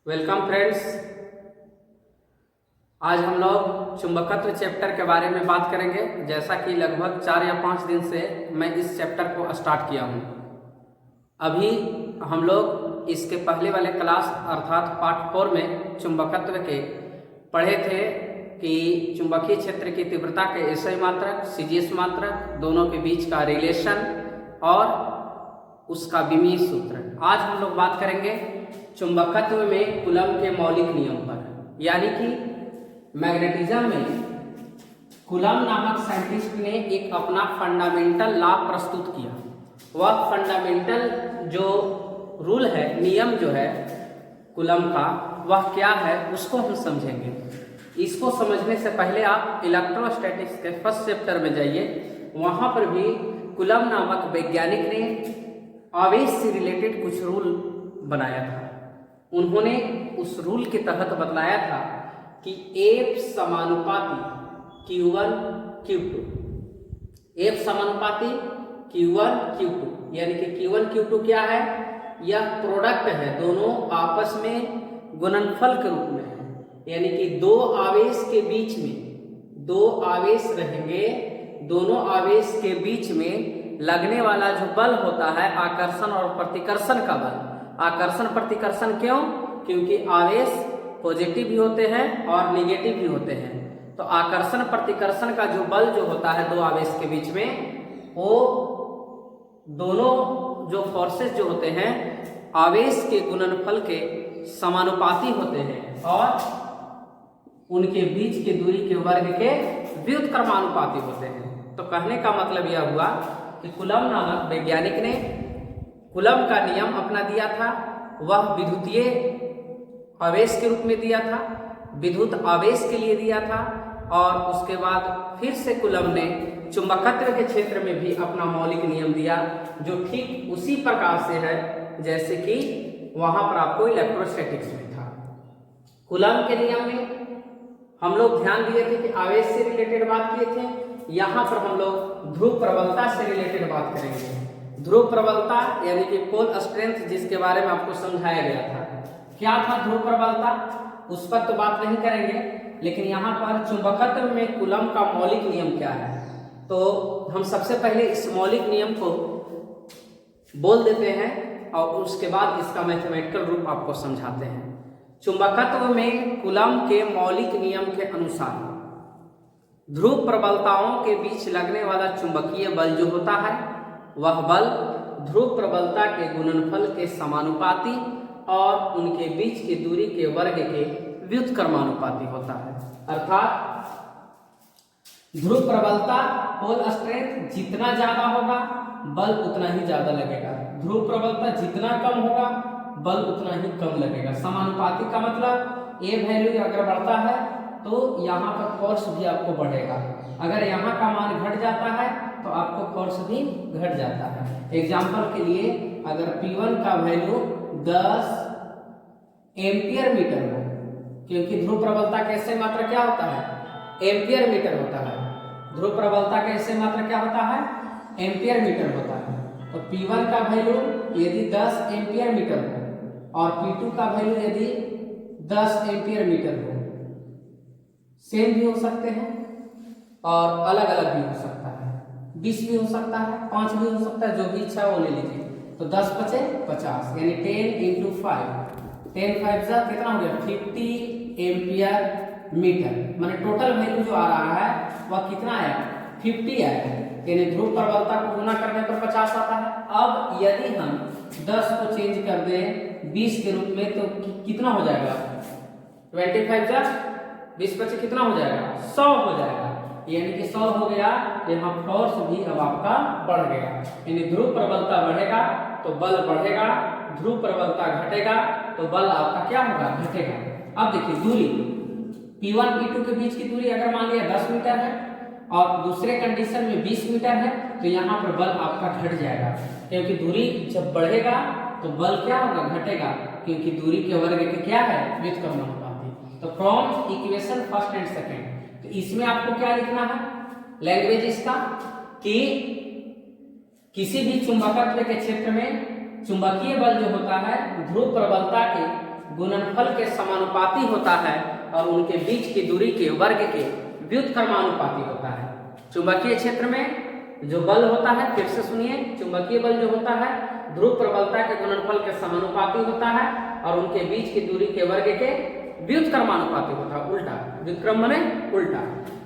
Welcome friends. आज हम लोग चुंबकत्व चैप्टर के बारे में बात करेंगे। जैसा कि लगभग 4 या 5 दिन से मैं इस चैप्टर को स्टार्ट किया हूँ। अभी हम लोग इसके पहले वाले क्लास अर्थात पार्ट 4 में चुंबकत्व के पढ़े थे कि चुंबकीय क्षेत्र की तीव्रता के एसआई मात्रक, सीजीएस मात्रक दोनों के बीच का रिलेशन और उसका विमीय सूत्र। आज हम लोग बात करेंगे चुंबकत्व में कूलम के मौलिक नियम पर, यानी कि मैग्नेटिज्म में कूलम नामक साइंटिस्ट ने एक अपना फंडामेंटल लॉ प्रस्तुत किया। वह फंडामेंटल जो रूल है, नियम जो है कूलम का, वह क्या है उसको हम समझेंगे। इसको समझने से पहले आप इलेक्ट्रोस्टैटिक्स के फर्स्ट चैप्टर में जाइए। वहाँ पर भी कूलम नामक वैज्ञानिक ने आवेश से रिलेटेड कुछ रूल बनाया था। उन्होंने उस रूल के तहत बतलाया था कि F समानुपाती Q1 Q2, F समानुपाती Q1 Q2, यानी कि Q1 Q2 क्या है? यह प्रोडक्ट है, दोनों आपस में गुणनफल के रूप में है। यानी कि दो आवेश के बीच में दो आवेश रहेंगे, दोनों आवेश के बीच में लगने वाला जो बल होता है आकर्षण और प्रतिकर्षण का बल। आकर्षण प्रतिकर्षण क्यों? क्योंकि आवेश पॉजिटिव भी होते हैं और नेगेटिव भी होते हैं। तो आकर्षण प्रतिकर्षण का जो बल जो होता है दो आवेश के बीच में, वो दोनों जो फोर्सेस जो होते हैं आवेश के गुणनफल के समानुपाती होते हैं और उनके बीच की दूरी के वर्ग के व्युत्क्रमानुपाती होते हैं। तो कहने का मतलब यह हुआ कि कूलम नामक वैज्ञानिक ने कूलम का नियम अपना दिया था। वह विद्युतीय आवेश के रूप में दिया था, विद्युत आवेश के लिए दिया था, और उसके बाद फिर से कूलम ने चुंबकत्व के क्षेत्र में भी अपना मौलिक नियम दिया, जो ठीक उसी प्रकार से है जैसे कि वहां पर आपको इलेक्ट्रोस्टैटिक्स में था। कूलम के नियम में हम लोग ध्यान दिए थे कि आवेश से रिलेटेड बात किए थे। यहाँ पर हम लोग ध्रुव प्रबलता से रिलेटेड बात करेंगे। ध्रुव प्रबलता यानी कि पोल स्ट्रेंथ, जिसके बारे में आपको समझाया गया था। क्या था ध्रुव प्रबलता, उस पर तो बात नहीं करेंगे, लेकिन यहाँ पर चुंबकत्व में कूलम का मौलिक नियम क्या है, तो हम सबसे पहले इस मौलिक नियम को बोल देते हैं और उसके बाद इसका मैथमेटिकल रूप आपको समझाते हैं। चुंबकत्व में कूलम के मौलिक नियम के अनुसार ध्रुव प्रबलताओं के बीच लगने वाला चुंबकीय बल जो होता है, वह बल ध्रुव प्रबलता के गुणनफल के समानुपाती और उनके बीच की दूरी के वर्ग के व्युत्क्रमानुपाती होता है। अर्थात ध्रुव प्रबलता पोल स्ट्रेंथ जितना ज्यादा होगा बल उतना ही ज्यादा लगेगा, ध्रुव प्रबलता जितना कम होगा बल उतना ही कम लगेगा। समानुपाती का मतलब ए वैल्यू अगर बढ़ता है तो यहाँ पर फोर्स भी आपको बढ़ेगा, अगर यहाँ का मान घट जाता है तो आपको फोर्स भी घट जाता है। एग्जाम्पल के लिए अगर P1 का वैल्यू 10 एम्पियर मीटर हो, क्योंकि ध्रुव प्रबलता का एसआई मात्रा क्या होता है? एम्पियर मीटर होता है। ध्रुव प्रबलता का एसआई मात्रा क्या होता है? एम्पियर मीटर होता है। तो P1 का वैल्यू यदि 10 एम्पियर मीटर हो और P2 का वैल्यू यदि 10 एम्पियर मीटर हो, सेम भी हो सकते हैं और अलग अलग भी हो सकता है, 20 भी हो सकता है, 5 भी हो सकता है, जो भी इच्छा वो ले लीजिए। तो 10 × 5 = 50, यानी 10 × 5, 10 5 जा कितना हो गया? 50 एम्पियर मीटर। माने टोटल वैल्यू जो आ रहा है वह कितना आया? 50 आया, यानी ध्रुव प्रबलता को गुना करने पर 50 आता है। अब यदि हम 10 को चेंज कर दें 20 के रूप में तो कितना हो जाएगा? 25 जा 20 × 5 कितना हो जाएगा? 100 हो जाएगा, यानी कि 100 हो गया। यहाँ फोर्स भी अब आपका बढ़ गया, यानी ध्रुव प्रबलता बढ़ेगा तो बल बढ़ेगा, ध्रुव प्रबलता घटेगा तो बल आपका क्या होगा? घटेगा। अब देखिए दूरी P1 P2 के बीच की दूरी अगर मान लिया 10 मीटर है और दूसरे कंडीशन में 20 मीटर है, तो यहाँ पर बल आपका घट जाएगा, क्योंकि दूरी जब बढ़ेगा तो बल क्या होगा? घटेगा, क्योंकि दूरी के वर्ग के क्या है? व्युत्क्रमानुपाती। तो from equation first and second, तो इसमें आपको क्या लिखना है लैंग्वेज इसका, कि किसी भी चुंबकत्व के क्षेत्र में चुंबकीय बल जो होता है ध्रुव प्रबलता के गुणनफल के समानुपाती होता है और उनके बीच की दूरी के वर्ग के व्युत्क्रमानुपाती होता है। चुंबकीय क्षेत्र में जो बल होता है, फिर से सुनिए, चुंबकीय बल जो होता है ध्रुव प्रबलता के गुणनफल के समानुपाती होता है और उनके बीच की दूरी के वर्ग के व्युत्क्रमानुपाती होता है। उल्टा, व्युत्क्रम माने उल्टा,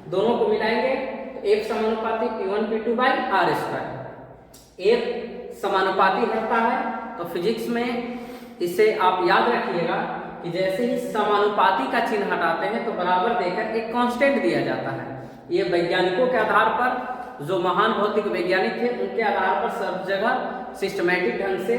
दोनों को मिलाएंगे तो एक समानुपाती P1 P2 by are square, एक समानुपाती हटता है। तो फिजिक्स में इसे आप याद रखिएगा कि जैसे ही समानुपाती का चिन्ह हटाते हैं तो बराबर देकर एक कांस्टेंट दिया जाता है। ये वैज्ञानिकों के आधार पर, जो महान भौतिक वैज्ञानिक थे उनके आधार पर सब जगह सिस्टमैटिक ढंग से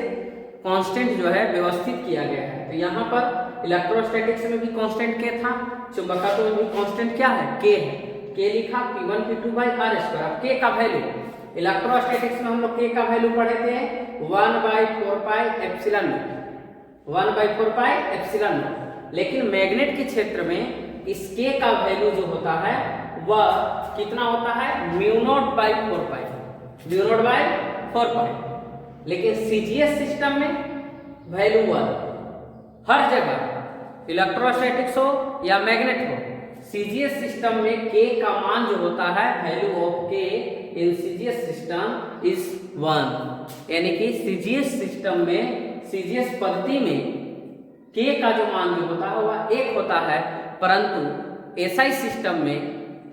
कांस्टेंट जो है व्यवस्थित किया गया है। तो यहाँ पर इलेक्ट्रोस्टैटिक्स में भी कांस्टेंट के था, चुंबकत्व में भी कांस्टेंट क्या है, के है। के लिखा P1 P2 by are square. के का वैल्यू इलेक्ट्रोस्टैटिक्स में हम लोग के का वैल्यू पढ़े थे 1/4 pi epsilon not, 1/4 pi epsilon not. लेकिन मैग्नेट के क्षेत्र में इस के का वैल्यू जो होता है वह कितना होता है, μ0/4 पाई, μ0/4 पाई। लेकिन सीजीएस सिस्टम में वैल्यू 1 हर जगह, इलेक्ट्रोस्टैटिक्स हो या मैग्नेट हो, सीजीएस सिस्टम में के का मान जो होता है, वैल्यू ऑफ के इन सीजीएस सिस्टम इज 1। यानी कि सीजीएस सिस्टम में, सीजीएस पद्धति में के का जो मान जो होता है वह 1 होता है, परंतु एसआई सिस्टम में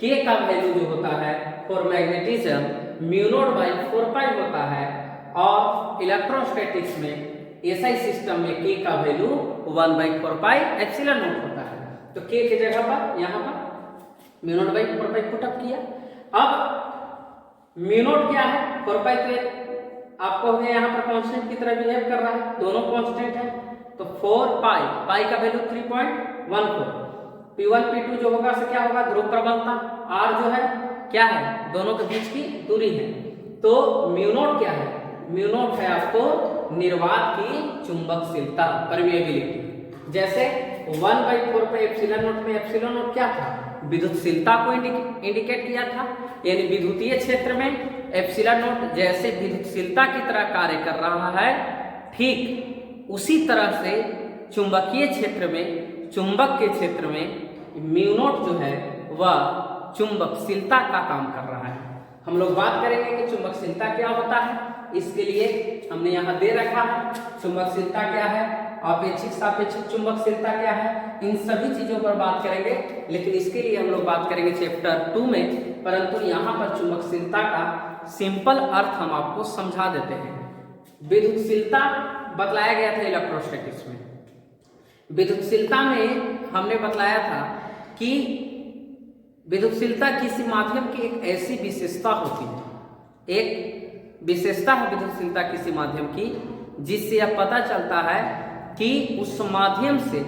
के का वैल्यू जो होता है फॉर मैग्नेटिज्म μ0/4 पाई होता है और इलेक्ट्रोस्टैटिक्स में एसआई सिस्टम में के का वैल्यू 1/4 पाई एप्सिलॉन नॉट होता है। तो के की जगह पर यहाँ पर μ0/4 पाई पुट अप किया। अब μ0 क्या है, 4 पाई तो आपको हो गया यहाँ पर कांस्टेंट की तरह बिहेव कर रहा है, दोनों कांस्टेंट है। तो 4 पाई, पाई का वैल्यू 3.14, P1 P2 जो होगा से क्या होगा, ध्रुव प्रबलता, R जो है क्या है, दोनों के बीच की दूरी है। तो μ0 क्या है, μ0 है आपको निर्वात की चुंबकशीलता, परमिएबिलिटी। जैसे 1/4 पे एप्सिलॉन नॉट में एप्सिलॉन नॉट क्या था, विद्युतशीलता को इंडिकेट किया था। यानी विद्युतीय क्षेत्र में एप्सिलॉन नॉट जैसे विद्युतशीलता की तरह कार्य कर रहा है, ठीक उसी तरह से चुंबकीय क्षेत्र में, चुंबक के क्षेत्र में μ0 जो है वह चुंबकशीलता का काम कर रहा है। हम लोग बात करेंगे कि चुंबकशीलता क्या होता है, इसके लिए हमने यहाँ दे रखा है चुंबकशीलता क्या है, अपेक्षिक सापेक्षिक चुंबकशीलता क्या है, इन सभी चीजों पर बात करेंगे। लेकिन इसके लिए हम लोग बात करेंगे चैप्टर 2 में, परंतु यहाँ पर चुंबकशीलता का सिंपल अर्थ हम आपको समझा देते हैं। विद्युतशीलता बतलाया गया था इलेक्ट्रोस्टैटिक्स में। विद्युतशीलता में हमने बतलाया था कि विद्युतशीलता किसी माध्यम की एक ऐसी विशेषता होती है, एक विशेषता है विद्युतशीलता किसी माध्यम की, जिससे यह पता चलता है कि उस माध्यम से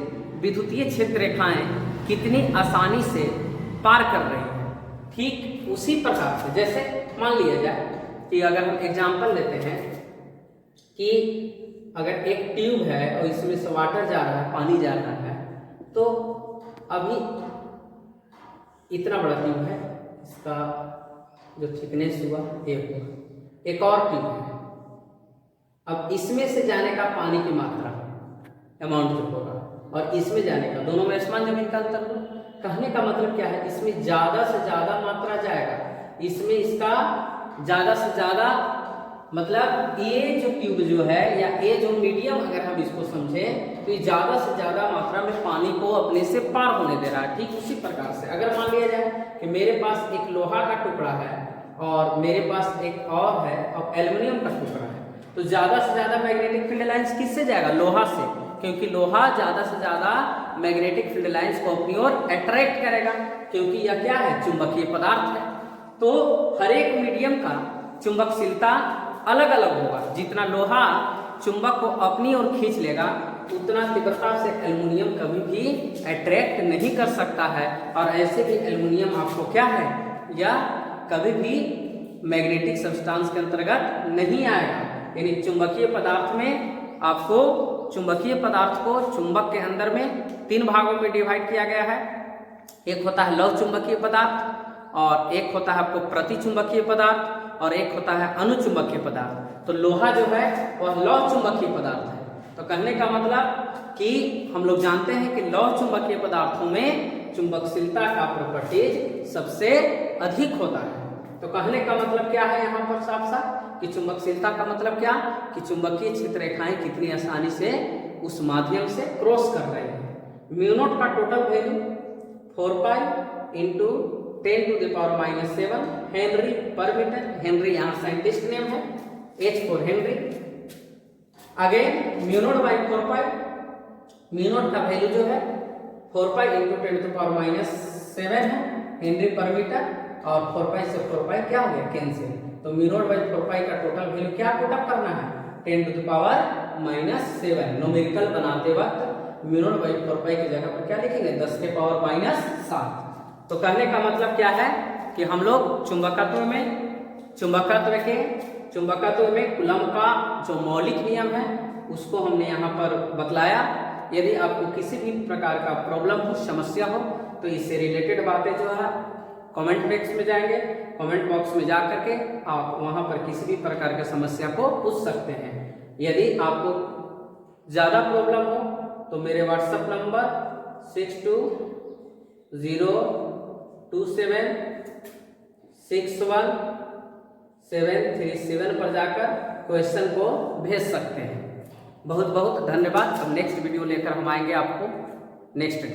विद्युतीय क्षेत्र रेखाएं कितनी आसानी से पार कर रही हैं। ठीक उसी प्रकार से, जैसे मान लिया जाए कि अगर हम एग्जाम्पल लेते हैं कि अगर एक ट्यूब है और इसमें से वाटर जा रहा है, पानी जा रहा है, तो अभी इतना बड़ा ट्यूब है, इसका जो थिकनेस हुआ ये हुआ, एक और ट्यूब है। अब इसमें से जाने का पानी की मात्रा अमाउंट जो होगा और इसमें जाने का, दोनों में आसमान जमीन का अंतर हो। कहने का मतलब क्या है, इसमें ज्यादा से ज्यादा मात्रा जाएगा, इसमें इसका ज्यादा से ज्यादा, मतलब ये जो ट्यूब जो है या ये जो मीडियम अगर हम इसको समझें तो ये ज्यादा से ज्यादा मात्रा में पानी को अपने से पार होने दे रहा है। ठीक उसी प्रकार से अगर मान लिया जाए कि मेरे पास एक लोहा का टुकड़ा है और मेरे पास एक और है और एल्युमिनियम का टुकड़ा है, तो ज्यादा से ज्यादा मैग्नेटिक फील्ड लाइंस किससे जाएगा, लोहा से, क्योंकि लोहा ज्यादा से ज्यादा मैग्नेटिक फील्ड लाइंस को अपनी ओर अट्रैक्ट करेगा, क्योंकि यह क्या है, चुंबकीय पदार्थ है। तो हर एक मीडियम का चुंबकशीलता अलग अलग होगा। जितना लोहा चुंबक को अपनी ओर खींच लेगा उतना तीव्रता से एल्युमिनियम कभी भी अट्रैक्ट नहीं कर सकता है, और ऐसे भी एल्युमिनियम आपको क्या है, या कभी भी मैग्नेटिक सब्सटेंस के अंतर्गत नहीं आएगा। यानी चुंबकीय पदार्थ में आपको, चुंबकीय पदार्थ को चुंबक के अंदर में 3 भागों में डिवाइड किया गया है। एक होता है लौह चुंबकीय पदार्थ, और एक होता है आपको प्रति चुंबकीय पदार्थ, और एक होता है अनुचुंबकीय पदार्थ। तो लोहा जो है वह लौह चुंबकीय पदार्थ है। तो कहने का मतलब कि हम लोग जानते हैं कि लौह चुंबकीय पदार्थों में चुंबकशीलता का प्रॉपर्टीज सबसे अधिक होता है। तो कहने का मतलब क्या है यहाँ पर साफ साफ कि चुंबकशीलता का मतलब क्या कि चुंबकीय क्षेत्र रेखाएं कितनी आसानी से उस माध्यम से क्रॉस कर रही है। म्यू नॉट का total value 4 pi into 10⁻⁻7 Henry पर मीटर। हेनरी यहाँ साइंटिस्ट नेम है, H for Henry. Again mu naught by 4 pi, mu naught का वैल्यू जो है 4 पाई इंटू 10⁻⁻7 है हेनरी पर मीटर, और 4 पाई से 4 पाई क्या हो गया कैंसिल। तो म्यू नॉट बाई 4 पाई का टोटल वैल्यू क्या पुटअप करना है 10⁻⁻7। न्यूमेरिकल बनाते वक्त म्यू नॉट बाई 4 पाई की जगह पर क्या लिखेंगे 10⁻⁻7। तो कहने का मतलब क्या है कि हम लोग चुंबकत्व में कूलम्ब का जो मौलिक नियम है उसको हमने यहाँ पर बतलाया। यदि आपको किसी भी प्रकार का प्रॉब्लम हो, समस्या हो, तो इससे रिलेटेड बातें जो है कमेंट बॉक्स में जाएंगे, कमेंट बॉक्स में जा करके आप वहाँ पर किसी भी प्रकार की समस्या को पूछ सकते हैं। यदि आपको ज़्यादा प्रॉब्लम हो तो मेरे व्हाट्सएप नंबर 6202617737 पर जाकर क्वेश्चन को भेज सकते हैं। बहुत बहुत धन्यवाद। अब नेक्स्ट वीडियो लेकर हम आएंगे आपको नेक्स्ट डे।